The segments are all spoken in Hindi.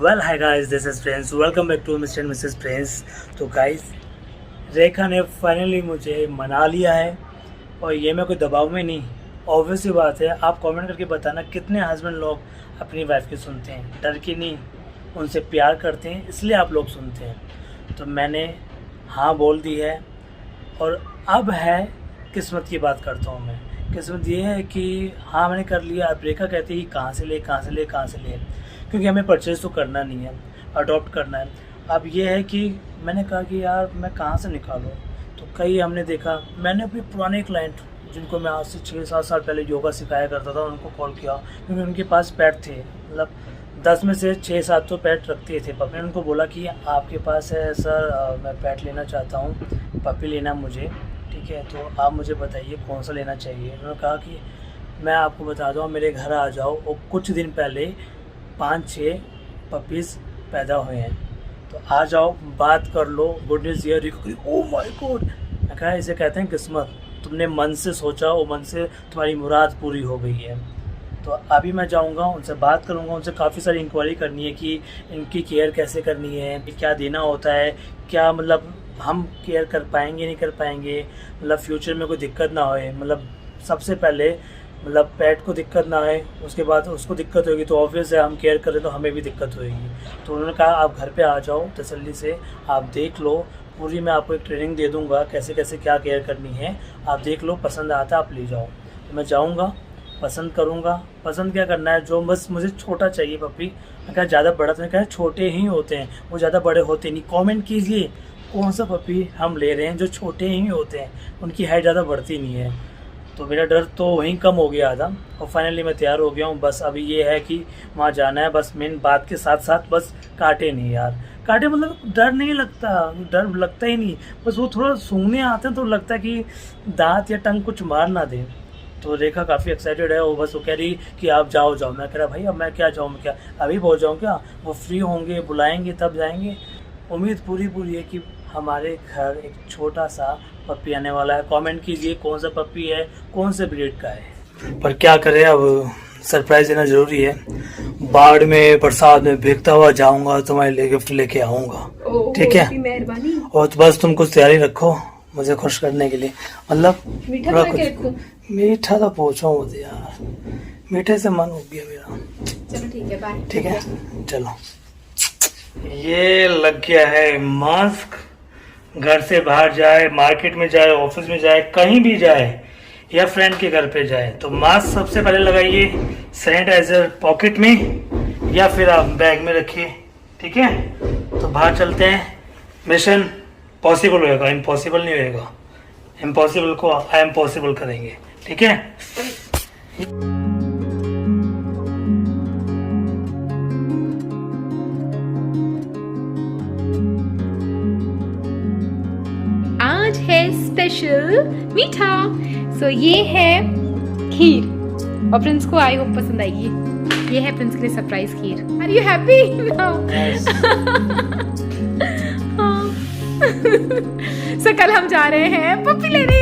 Well hi guys, this is friends, welcome back to mister and missus friends. तो गाइस, रेखा ने फाइनली मुझे मना लिया है और ये मैं कोई दबाव में नहीं। ऑब्वियस सी बात है, आप कमेंट करके बताना कितने हस्बैंड लोग अपनी वाइफ की सुनते हैं, डर के नहीं, उनसे प्यार करते हैं इसलिए आप लोग सुनते हैं। तो मैंने हाँ बोल दी है और अब है किस्मत की बात करता हूँ मैं। किस्मत ये है कि हाँ मैंने कर लिया। अब रेखा कहती है कि कहाँ से ले, क्योंकि हमें परचेज़ तो करना नहीं है, अडॉप्ट करना है। अब ये है कि मैंने कहा कि यार मैं कहाँ से निकालूँ। तो कई हमने देखा, मैंने अपने पुराने क्लाइंट जिनको मैं आज से 6-7 साल पहले योगा सिखाया करता था उनको कॉल किया, क्योंकि उनके पास पेट थे। मतलब 10 में से 6-7 तो पेट रखते थे। मैंने उनको बोला कि आपके पास है सर, मैं पेट लेना चाहता हूँ, पपी लेना मुझे, ठीक है, तो आप मुझे बताइए कौन सा लेना चाहिए। उन्होंने कहा कि मैं आपको बता दूँ, मेरे घर आ जाओ। और कुछ दिन पहले 5-6 पपीज़ पैदा हुए हैं, तो आ जाओ, बात कर लो। गुड न्यूज़ ये रही, ओह माय गॉड। मैं कहा इसे कहते हैं किस्मत। तुमने मन से सोचा, वो मन से तुम्हारी मुराद पूरी हो गई है। तो अभी मैं जाऊंगा, उनसे बात करूंगा, उनसे काफ़ी सारी इंक्वायरी करनी है कि इनकी केयर कैसे करनी है, क्या देना होता है, क्या मतलब हम केयर कर पाएंगे नहीं कर पाएंगे, मतलब फ्यूचर में कोई दिक्कत ना होए। मतलब सबसे पहले मतलब पेट को दिक्कत ना आए, उसके बाद उसको दिक्कत होगी तो ऑब्वियस है हम केयर करें तो हमें भी दिक्कत होगी। तो उन्होंने कहा आप घर पे आ जाओ, तसल्ली से आप देख लो, पूरी मैं आपको एक ट्रेनिंग दे दूंगा कैसे कैसे क्या केयर करनी है, आप देख लो, पसंद आता है आप ले जाओ। तो मैं जाऊंगा, पसंद करूंगा। पसंद क्या करना है, जो बस मुझे छोटा चाहिए पपी। मैं कहा ज़्यादा बड़ा तो नहीं, कहा छोटे ही होते हैं, वो ज़्यादा बड़े होते नहीं। कमेंट कीजिए कौन सा पपी हम ले रहे हैं जो छोटे ही होते हैं, उनकी हाइट ज़्यादा बढ़ती नहीं है। तो मेरा डर तो वहीं कम हो गया था और फाइनली मैं तैयार हो गया हूँ। बस अभी ये है कि वहाँ जाना है। बस मेन बात के साथ साथ बस काटे नहीं यार, काटे मतलब डर नहीं लगता, डर लगता ही नहीं, बस वो थोड़ा सूंघने आते हैं तो लगता है कि दांत या टंग कुछ मार ना दे। तो रेखा काफ़ी एक्साइटेड है, वो बस वो कह रही कि आप जाओ। मैं कह रहा भाई अब मैं क्या जाऊँ, मैं क्या अभी पहुँच जाऊँ क्या, वो फ्री होंगे बुलाएंगे तब जाएंगे। उम्मीद पूरी है कि हमारे घर एक छोटा सा पप्पी आने वाला है। कमेंट कीजिए कौन सा पप्पी है, कौन से ब्रीड का है। पर क्या करें, अब सरप्राइज देना ज़रूरी है। बाढ़ में बरसात में भीगता हुआ जाऊंगा, तुम्हारे लिए गिफ्ट लेके आऊंगा, ठीक है। मेहरबानी। और तो बस तुम कुछ तैयारी रखो मुझे खुश करने के लिए। मतलब मीठा तो पूछो मुझे यार, मीठे से मन हो गया मेरा। चलो ठीक है, बाय। ठीक है चलो। ये लग गया है मास्क। घर से बाहर जाए, मार्केट में जाए, ऑफिस में जाए, कहीं भी जाए या फ्रेंड के घर पे जाए तो मास्क सबसे पहले लगाइए, सैनिटाइजर पॉकेट में या फिर आप बैग में रखिए, ठीक है। तो बाहर चलते हैं, मिशन पॉसिबल होएगा, इम्पॉसिबल नहीं होएगा। इम्पॉसिबल को आई एम पॉसिबल करेंगे, ठीक है। आज है स्पेशल मीठा। सो ये है खीर और प्रिंस को आई होप पसंद आएगी। ये है प्रिंस के लिए सरप्राइज खीर। Are you happy now? So कल हम जा रहे हैं पप्पी लेने।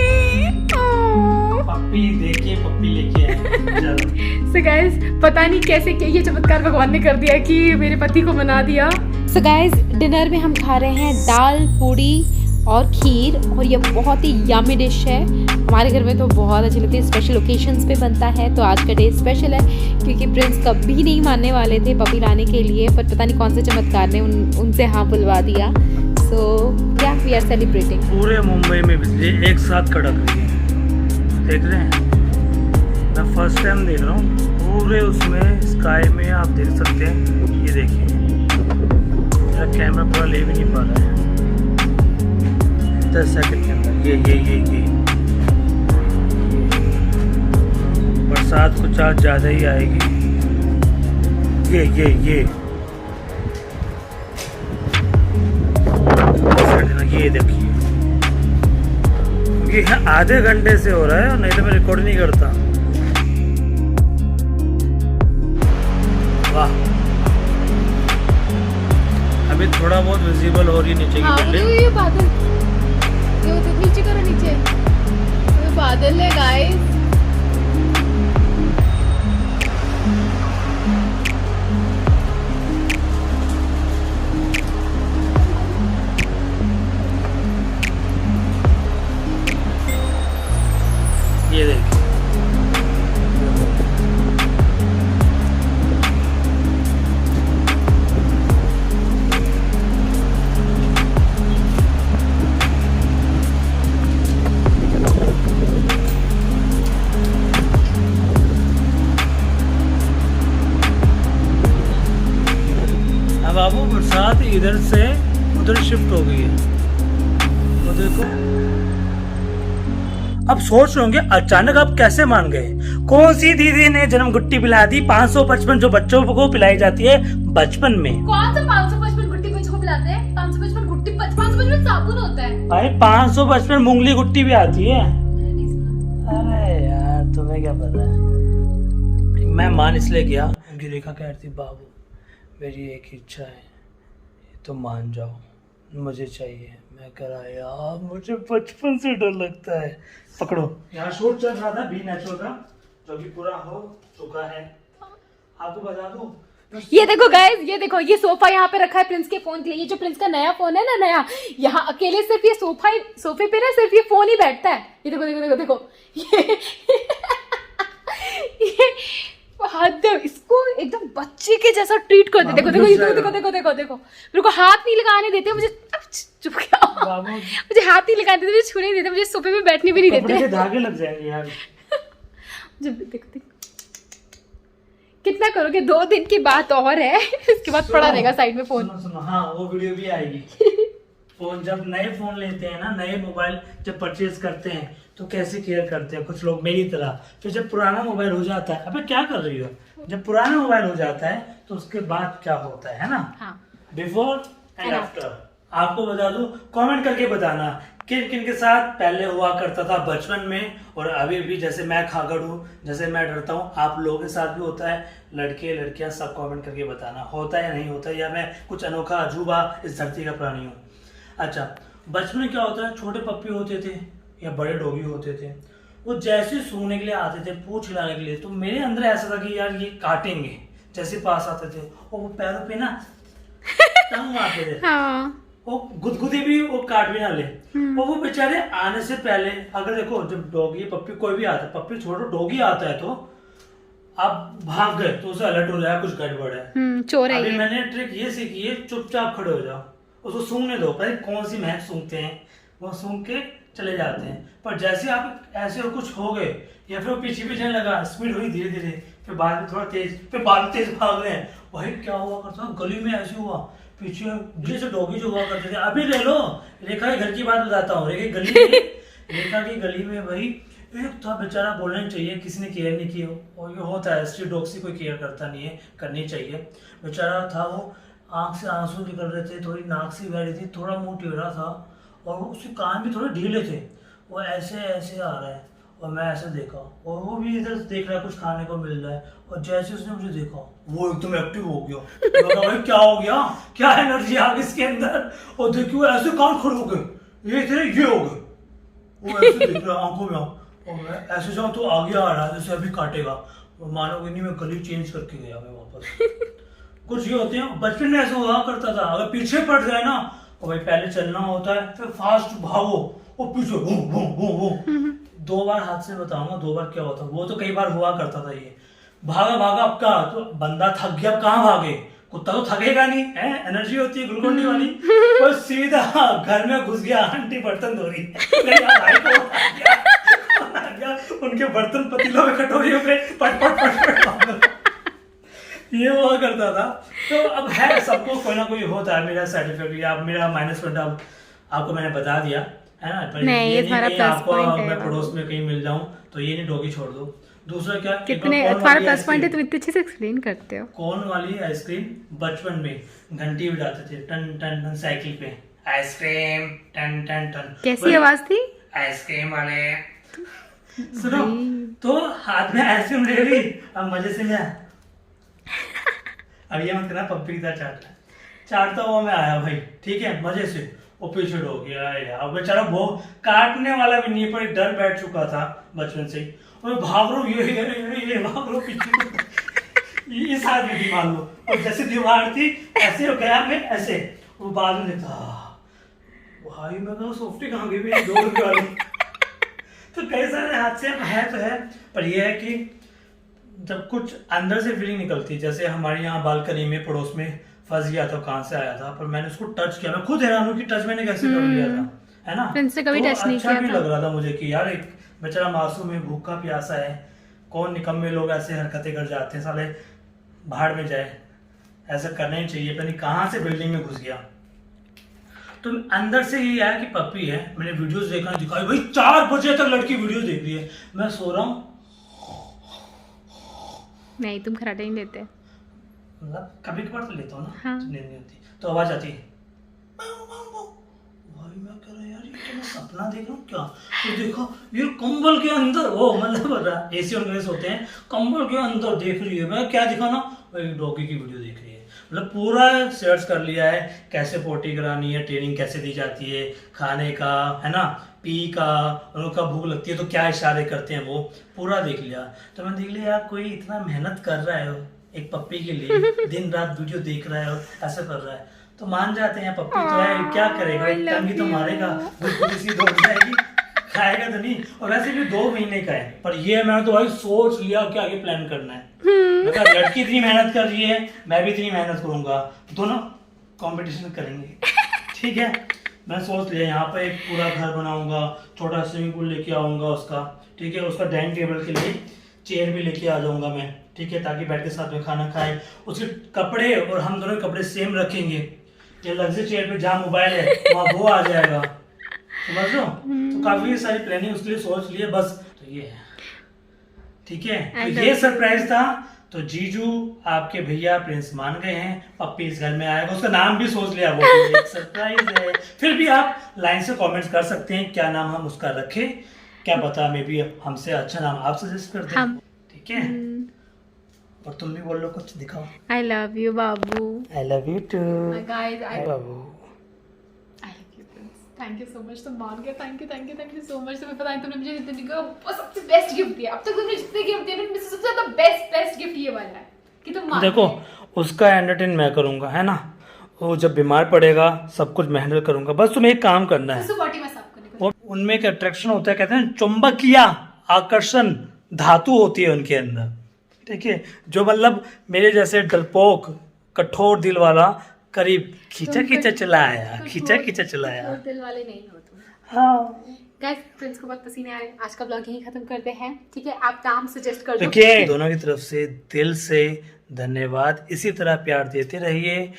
पप्पी देखिए, पप्पी लेके आए। सो गाइस, पता नहीं कैसे क्या ये चमत्कार भगवान ने कर दिया कि मेरे पति को मना दिया। सो गाइस, डिनर में हम खा रहे हैं दाल, पूड़ी और खीर, और ये बहुत ही यम्मी डिश है। हमारे घर में तो बहुत अच्छी लगती है, स्पेशल ओकेशंस पे बनता है। तो आज का डे स्पेशल है क्योंकि प्रिंस कभी नहीं मानने वाले थे पपी लाने के लिए, पर पता नहीं कौन से चमत्कार ने उनसे हाँ बुलवा दिया। सो या वी आर सेलिब्रेटिंग। पूरे मुंबई में बिजली एक साथ कड़क रही है, देख रहे हैं। मैं फर्स्ट टाइम देख रहा हूँ पूरे उसमें स्काई में, आप देख सकते हैं। ये देखिए मेरा कैमरा पूरा ले भी नहीं पा रहा है। 10 सेकंड के अंदर ये बरसात कुछ आज ज़्यादा ही आएगी। ये देखिए, ये आधे घंटे से हो रहा है, नहीं तो मैं रिकॉर्ड नहीं करता। वाह, अभी थोड़ा बहुत विजिबल हो रही है नीचे की बिल्डिंग। ये बादल, ये नीचे करो, नीचे ये बादल है गाइस। अब बाबू बरसात इधर से उधर शिफ्ट हो गई है, तो देखो। अब सोच रहे होंगे अचानक आप कैसे मान गए? कौन सी दीदी ने जन्म गुट्टी पिला दी? 555 जो बच्चों को पिलाई जाती है बचपन में। कौन सा 555 गुट्टी बच्चों को पिलाते हैं? 555 गुट्टी 555 साबुन होता है भाई। 555 मूंगली गुट्टी भी आती है। अरे यार तुम्हें क्या पता है। मैं मान इसलिए गया क्योंकि रेखा कह रही थी बाबू मेरी एक इच्छा है, तो मान जाओ, मुझे चाहिए। मैं कह रहा यार मुझे बचपन से डर लगता है। पकड़ो। यहाँ शूट चल रहा था बी नेचुरल का, जो कि पूरा हो चुका है। आपको बता दूं, ये देखो गाइस, ये देखो, ये सोफा यहाँ पे रखा है प्रिंस के फोन के लिए। ये जो प्रिंस का नया फोन है ना, नया, यहाँ अकेले सिर्फ ये सोफे पे ना सिर्फ ये फोन ही बैठता है। ये देखो देखो देखो देखो, ये हद, इसको एकदम बच्चे के जैसा ट्रीट करते। देखो देखो देखो देखो देखो देखो देखो, मेरे को हाथ नहीं लगाने देते मुझे। चुप क्या, मुझे हाथ नहीं लगाने देते, मुझे छूने नहीं देते, मुझे सोफे पे बैठने भी नहीं देते। धागे लग जाएंगे यार। जब देखो देखो कितना करोगे, 2 दिन की बात और है, इसके बाद पड़ा रहेगा साइड में फोन। सुनो, हाँ वो वीडियो भी आएगी। फोन जब नए फोन लेते हैं ना, नए मोबाइल जब परचेज करते हैं तो कैसे केयर करते हैं कुछ लोग मेरी तरह। फिर जब पुराना मोबाइल हो जाता है, अबे क्या कर रही हो, जब पुराना मोबाइल हो जाता है तो उसके बाद क्या होता है ना, हाँ। बिफोर एंड आफ्टर आपको बता दूं, कमेंट करके बताना किन किन के साथ पहले हुआ करता था बचपन में और अभी भी। जैसे मैं खागड़ हूँ, जैसे मैं डरता हूँ, आप लोगों के साथ भी होता है। लड़के लड़कियां सब कमेंट करके बताना होता है या नहीं होता है, या मैं कुछ अनोखा अजूबा इस धरती का प्राणी हूँ। अच्छा, बचपन में क्या होता है, छोटे पप्पी होते थे या बड़े डॉगी होते थे, वो जैसे सूंघने के लिए आते थे, पूंछ हिलाने के लिए, तो मेरे अंदर ऐसा था कि यार ये काटेंगे। जैसे पास आते थे और वो पैरों पे ना टंग मारते थे, वो गुदगुदी भी वो काट भी ना ले। और वो बेचारे आने से पहले, अगर देखो जब डॉगी पप्पी कोई भी आता है, पप्पी छोड़ो डॉगी आता है तो आप भाग गए तो उसे अलर्ट हो जाए कुछ गड़बड़ है, चोर है। अभी मैंने ट्रिक ये सीखी है, चुपचाप खड़े हो जाओ, उसको सूंघने दो, पता कौन सी महक सूंघते हैं, वो सूंघ के चले जाते हैं। पर जैसे आप ऐसे और कुछ हो गए या फिर वो पीछे पीछे लगा, स्पीड हुई धीरे धीरे, फिर बाद में थोड़ा तेज, फिर बाद में तेज भाग रहे हैं। वही क्या हुआ करता, गली में ऐसे हुआ, पीछे जैसे डॉगी जो हुआ करते थे। अभी ले लो, रेखा के घर की बात बताता हूँ। रेखा की गली में भाई एक था बेचारा, बोलना चाहिए, किसी ने केयर नहीं की। और ये होता है, स्ट्रीट डॉग से कोई केयर करता नहीं है, करनी चाहिए। बेचारा था, वो आंख से आंसू निकल रहे थे, थोड़ी नाक से बह रही थी, थोड़ा मुंह टेढ़ा था और उसके कान भी थोड़े ढीले थे। वो ऐसे ऐसे आ रहा है और मैं ऐसे देखा, और वो भी इधर देख रहा है कुछ खाने को मिल रहा है, और जैसे उसने मुझे देखा वो एकदम एक्टिव हो गया। भाई क्या हो गया, क्या एनर्जी आ गई इसके अंदर। और देखिए ऐसे कान खड़े हो गए, ये थे ये हो गए, वो ऐसे देख रहा है आंखों में, और मैं ऐसे जाऊँ तो आगे आ रहा है जैसे अभी काटेगा। मानोगे नहीं, मैं गली चेंज करके गया मैं वापस। कुछ ये होते हैं, बचपन में ऐसा हुआ करता था, अगर पीछे पड़ जाए ना, और भाई पहले चलना होता है, फिर फास्ट भागो और पीछे वो 2 बार हाथ से बताऊंगा 2 बार क्या होता, वो तो कई बार हुआ करता था। ये भागा भागा, अब क्या, तो बंदा थक गया, अब कहाँ भागे, कुत्ता तो थकेगा नहीं है, एनर्जी होती है ग्लूकोन डी वाली। और सीधा घर में घुस गया, आंटी बर्तन धो रही, उनके बर्तन पतीलों में कटोरियों पे पट पट पट पट ये हुआ करता था। तो अब है, सबको कोई ना कोई होता है। मेरा सर्टिफिकेट या मेरा माइनस पॉइंट अब आपको मैंने बता दिया है ना, पर नहीं, ये नहीं कि आपको है, मैं पड़ोस में कहीं मिल जाऊं तो ये नहीं डॉगी छोड़ दो। दूसरा क्या, कितने तुम्हारा प्लस पॉइंट है, तुम इतने अच्छे से एक्सप्लेन करते हो। कौन वाली आइसक्रीम, बचपन में घंटी बजाते थे, टन टन टन, साइकिल पे आइसक्रीम, टन टन टन। कैसी आवाज थी? आइसक्रीम वाले। सुनो, तो हाथ में आइसक्रीम ले ली, अब मजे से मैं अब ये मत करना, पप्पी की तरह चाटता हुआ मैं आया भाई, ठीक है, मजे से। वो पीछे हो गया यार, बेचारा वो काटने वाला भी नहीं, पर एक डर बैठ चुका था बचपन से ही। और भाग रहा हूँ, ये भाग रहा हूँ पीछे, इस हाथ में भी मान लो, और जैसे दीवार थी ऐसे हो गया मैं, ऐसे वो बाद में देखता भाई, मैं कहा सॉफ्टी कहाँ गई, 2 रुपये वाली। तो कई सारे हादसे है तो है, पर यह है कि जब कुछ अंदर से फीलिंग निकलती है, जैसे हमारे यहाँ बालकनी में पड़ोस में फंस गया था, कहाँ से आया था, पर मैंने उसको टच किया, मैं खुद हैरान हूँ कि टच मैंने कैसे कर लिया था, है ना। से कभी तो टच नहीं अच्छा किया भी था। लग रहा था मुझे कि यार एक बेचारा मासूम है, भूखा प्यासा है, कौन निकम्मे लोग ऐसे हरकतें कर जाते हैं, साले भाड़ में जाए, ऐसा करना ही चाहिए। पता नहीं कहाँ से बिल्डिंग में घुस गया। तो अंदर से ये आया कि पप्पी है। मैंने वीडियोस देखना दिखाई, भाई 4 बजे तक लड़की वीडियो देख रही है। मैं सो रहा हूँ। नहीं, तुम खराटे नहीं लेते। मतलब कभी कभार तो लेता हूँ ना। हाँ। नींद नहीं होती तो आवाज आती है। भाई मैं कह रहा यार ये क्या, मैं सपना देख रहा हूँ क्या। तो देखो ये कंबल के अंदर, वो मतलब एसी और गैस होते हैं, कंबल के अंदर देख रही है। मैं क्या दिखा ना, डॉगी की वीडियो देख रही है। मतलब पूरा सर्च कर लिया है, कैसे पोटी करानी है, ट्रेनिंग कैसे दी जाती है, खाने का है ना, पी का, उनका भूख लगती है तो क्या इशारे करते हैं, वो पूरा देख लिया। तो मैं देख लिया यार कोई इतना मेहनत कर रहा है एक पप्पी के लिए, दिन रात वीडियो देख रहा है और ऐसा कर रहा है, तो मान जाते हैं पप्पी तो है, क्या करेगा, टंगी तो मारेगा, सी दौड़ जाएगी, खाएगा तो नहीं। और वैसे भी 2 महीने का है, पर ये मैंने तो भाई सोच लिया कि आगे प्लान करना है। लड़की इतनी मेहनत कर रही है, मैं भी इतनी मेहनत करूंगा, दोनों कंपटीशन करेंगे। ठीक है, मैं सोच लिया यहाँ पे एक पूरा घर बनाऊंगा, छोटा स्विमिंग पूल लेके आऊंगा उसका। ठीक है, उसका डाइनिंग टेबल के लिए चेयर भी लेके आ जाऊंगा मैं। ठीक है, ताकि बैठ के साथ में खाना खाए। उसके कपड़े और हम दोनों कपड़े सेम रखेंगे। ये लग्जरी चेयर पे जहाँ मोबाइल है वहाँ वो आ जाएगा, समझ लो। तो काफी सारी प्लानिंग उसके लिए सोच लिए, बस तो ये है। ठीक है, तो ये सरप्राइज था। तो जीजू आपके भैया प्रिंस मान गए हैं, पप्पी इस घर में आएगा, उसका नाम भी सोच लिया, वो भी एक सरप्राइज है। फिर भी आप लाइन से कमेंट्स कर सकते हैं क्या नाम हम उसका रखें, क्या पता मे बी हमसे अच्छा नाम आप सजेस्ट कर दें। ठीक है, और तुम भी बोल लो कुछ, दिखाओ। आई लव यू बाबू। I love you too guys, बाबू। I love you prince. Thank you so much, तुम मान गए। Thank you so much. तुम्हें पता है तुमने मुझे जिंदगी का सबसे बेस्ट गिफ्ट दिया। अब तक तुमने जितने गिफ्ट दिए उनमें से सबसे ज्यादा बेस्ट गिफ्ट ये वाला है कि तुम मान देखो गए। उसका एंटरटेन मैं करूंगा, है ना, वो जब बीमार पड़ेगा सब कुछ मैं हैंडल करूंगा। बस तुम्हें एक काम करना है, बॉडी में साफ करने को। और उनमें एक अट्रैक्शन होता है, कहते हैं चुंबकीय आकर्षण धातु होती है उनके अंदर। ठीक है, जो मतलब मेरे जैसे डरपोक कठोर दिल वाला करीब खींचा चला आया, खींचा चला आया। दिल वाले नहीं हो तुम। हाँ गाइस, प्रिंस को बहुत पसीने आ रहे हैं। आज का ब्लॉग यहीं खत्म करते हैं। ठीक है, आप नाम सजेस्ट कर दो। देखिए, दोनों की तरफ से दिल से धन्यवाद। इसी तरह प्यार देते रहिए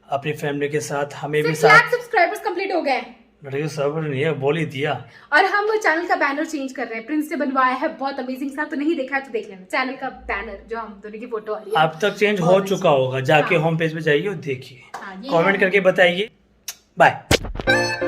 अपनी फैमिली के साथ, हमें भी 6 साथ। लाख सब्सक्राइबर्स कंप्लीट हो गए। लड़के सब्र नहीं है, बोल ही दिया। और हम वो चैनल का बैनर चेंज कर रहे हैं, प्रिंस ने बनवाया है, बहुत अमेजिंग सा। तो नहीं देखा है तो देख लेना चैनल का बैनर, जो हम दोनों की फोटो आ रही है। अब तक चेंज हो चुका होगा, जाके होम पेज पे जाइए और देखिए, हाँ, ये कमेंट है। करके बताइए। बाय।